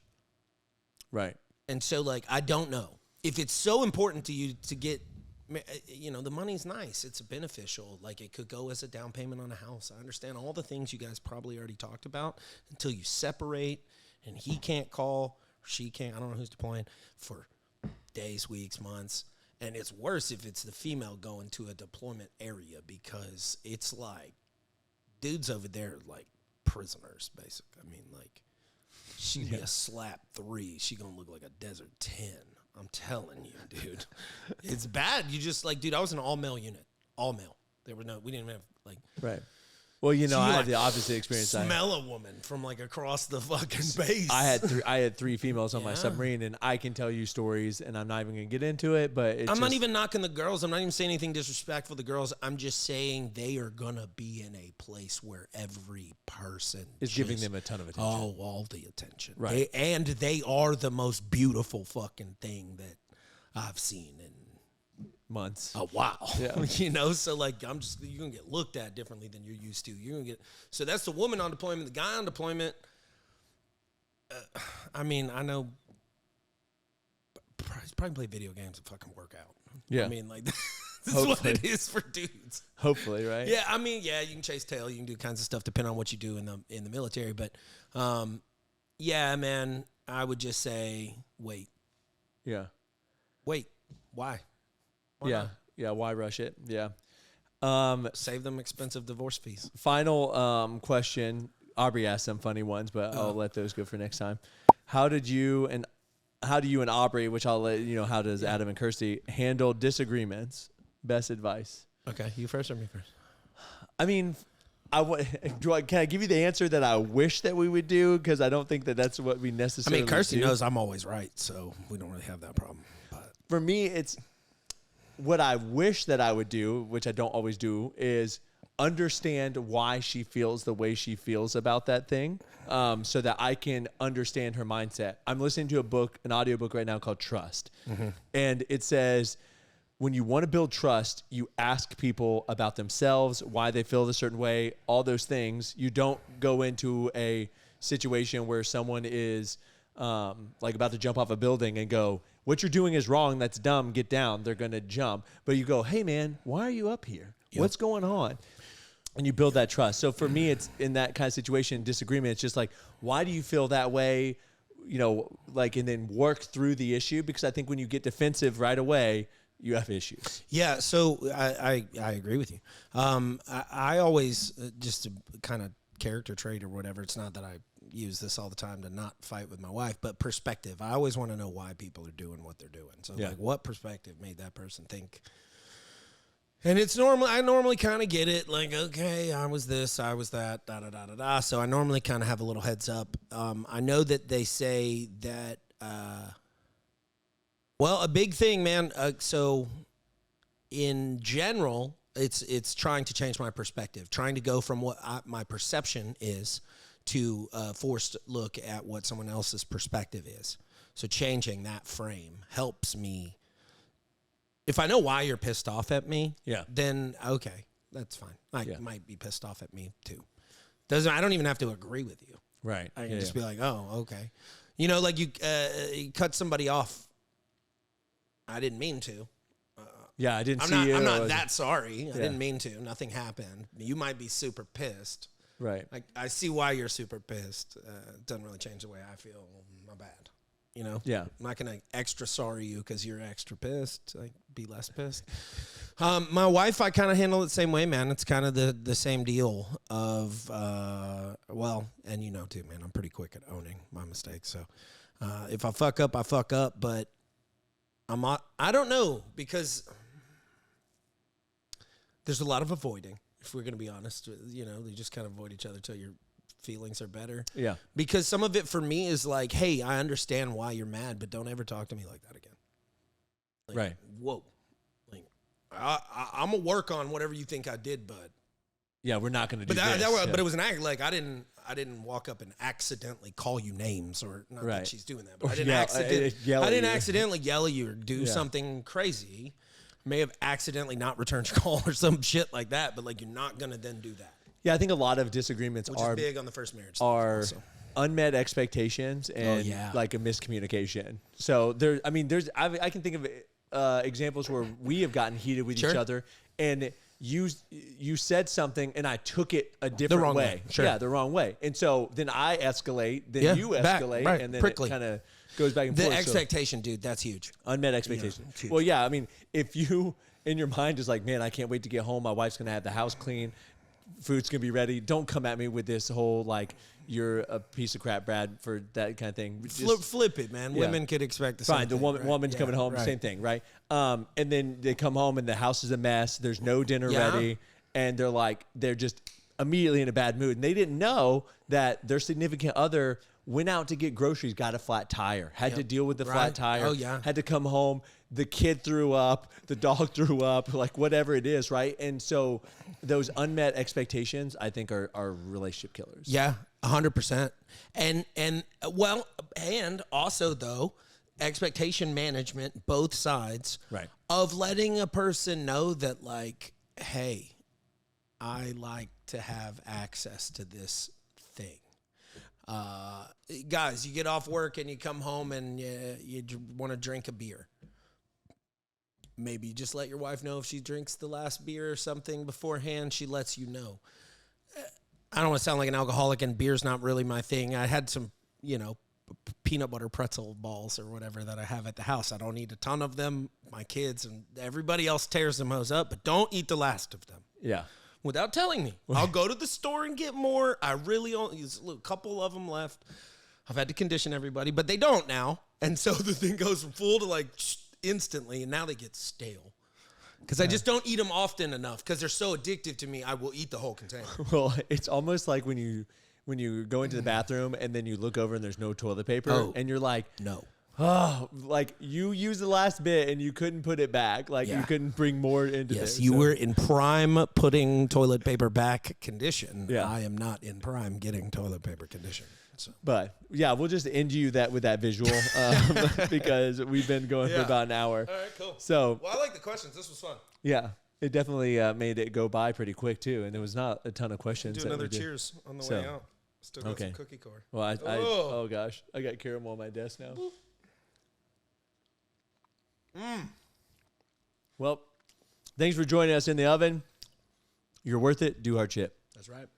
Right. And so, like, I don't know. If it's so important to you to get, the money's nice. It's beneficial. Like, it could go as a down payment on a house. I understand all the things you guys probably already talked about until you separate and he can't call or she can't. I don't know who's deploying for days, weeks, months. And it's worse if it's the female going to a deployment area because it's like, dudes over there like prisoners, basically. I mean, like, she'd be a slap 3. She gonna look like a desert 10. I'm telling you, dude. It's bad. You just, like, dude, I was in an all-male unit. All male. We didn't even have, like... Right. Well, I had the opposite experience. Smell a woman from, like, across the fucking base. I had 3 females on my submarine, and I can tell you stories, and I'm not even going to get into it, but I'm not even knocking the girls. I'm not even saying anything disrespectful to the girls. I'm just saying they are going to be in a place where every person is giving them a ton of attention. Oh, all the attention. Right. They are the most beautiful fucking thing that I've seen in months. Oh, wow. Yeah. So like you're going to get looked at differently than you're used to. So that's the woman on deployment. The guy on deployment, I know he's probably play video games and fucking work out. Yeah. I mean, like, this is what it is for dudes. Hopefully, right? Yeah, I mean, yeah, you can chase tail, you can do kinds of stuff depending on what you do in the military, but yeah, man, I would just say wait. Yeah. Wait. Why? Yeah. Yeah, why rush it? Yeah. Save them expensive divorce fees. Final question. Aubrey asked some funny ones, but I'll let those go for next time. How do you and Aubrey, which I'll let you know, how does Adam and Kirsty handle disagreements? Best advice. Okay, you first or me first? I mean, can I give you the answer that I wish that we would do? Because I don't think that's what we necessarily do. Kirsty knows I'm always right, so we don't really have that problem. But for me, it's what I wish that I would do, which I don't always do, is understand why she feels the way she feels about that thing, so that I can understand her mindset. I'm listening to an audiobook right now called Trust. Mm-hmm. And it says, when you want to build trust, you ask people about themselves, why they feel a certain way, all those things. You don't go into a situation where someone is like about to jump off a building and go, what you're doing is wrong. That's dumb. Get down. They're going to jump. But you go, hey, man, why are you up here? Yep. What's going on? And you build that trust. So for me, it's in that kind of situation, disagreement. It's just like, why do you feel that way? And then work through the issue. Because I think when you get defensive right away, you have issues. Yeah. So I agree with you. I always, just a kind of character trait or whatever. It's not that I use this all the time to not fight with my wife, but perspective. I always want to know why people are doing what they're doing. So like, what perspective made that person think? And I normally kind of get it. Like, okay, I was this, I was that, da da da da da. So I normally kind of have a little heads up. I know that they say that. A big thing, man. So in general, it's trying to change my perspective, trying to go from what my perception is to forced look at what someone else's perspective is. So changing that frame helps me. If I know why you're pissed off at me, then okay, that's fine. I might be pissed off at me too. I don't even have to agree with you. Right. I can just be like, oh, okay. Like you cut somebody off. I didn't mean to. I didn't see you. I'm not that sorry. I didn't mean to. Nothing happened. You might be super pissed. Right. I see why you're super pissed. It doesn't really change the way I feel. My bad. You know? Yeah. I'm not going to extra sorry you because you're extra pissed. Like, be less pissed. My wife, I kind of handle it the same way, man. It's kind of the same deal of, well, and you know too, man, I'm pretty quick at owning my mistakes. So if I fuck up, I fuck up. But I don't know, because there's a lot of avoiding, if we're going to be honest. You know, you just kind of avoid each other till your feelings are better. Yeah. Because some of it for me is like, hey, I understand why you're mad, but don't ever talk to me like that again. Like, right. Whoa. Like, I'm going to work on whatever you think I did, bud. Yeah, we're not going to do this. But it was an act. Like, I didn't walk up and accidentally call you names, or not that she's doing that, but I didn't accidentally yell at you or do something crazy. May have accidentally not returned your call or some shit like that, but like, you're not going to then do that. Yeah, I think a lot of disagreements Which is big on the first marriage. Are unmet expectations and like a miscommunication. So I can think of examples where we have gotten heated with each other, and you said something and I took it a different way. Sure. Yeah, the wrong way. And so then I escalate, then you escalate, right, and then prickly. It kind of goes back and forth. The expectation, dude, that's huge. Unmet expectation. Yeah, well, yeah, I mean, if you in your mind is like, man, I can't wait to get home. My wife's going to have the house clean. Food's going to be ready. Don't come at me with this whole, like, you're a piece of crap, Brad, for that kind of thing. Flip it, man. Yeah. Women could expect the same thing. Fine, the woman's coming home, same thing, right? And then they come home and the house is a mess. There's no dinner ready. And they're just immediately in a bad mood. And they didn't know that their significant other went out to get groceries, got a flat tire, had to deal with the flat tire, had to come home. The kid threw up, the dog threw up, like whatever it is, right? And so those unmet expectations, I think, are relationship killers. Yeah, 100%. And also, though, expectation management, both sides, right, of letting a person know that, like, hey, I like to have access to this thing. Guys, you get off work and you come home and you want to drink a beer. Maybe you just let your wife know if she drinks the last beer or something beforehand. She lets you know. I don't want to sound like an alcoholic, and beer's not really my thing. I had some, peanut butter pretzel balls or whatever that I have at the house. I don't eat a ton of them. My kids and everybody else tears them up, but don't eat the last of them. Yeah. Without telling me. I'll go to the store and get more. I really only use a couple of them left. I've had to condition everybody, but they don't now. And so the thing goes from full to like instantly, and now they get stale. Because I just don't eat them often enough, because they're so addictive to me, I will eat the whole container. Well, it's almost like when you go into the bathroom and then you look over and there's no toilet paper, and you're like, no. Oh, like you used the last bit and you couldn't put it back. Like you couldn't bring more into this. Yes, you were in prime putting toilet paper back condition. Yeah. I am not in prime getting toilet paper condition. So. But yeah, we'll just end you with that visual because we've been going for about an hour. All right, cool. So, well, I like the questions. This was fun. Yeah, it definitely made it go by pretty quick too, and there was not a ton of questions. Do another cheers on the way out. Still got some cookie core. Well, oh gosh, I got caramel on my desk now. Well, thanks for joining us in the oven. You're worth it. Do hard shit. That's right.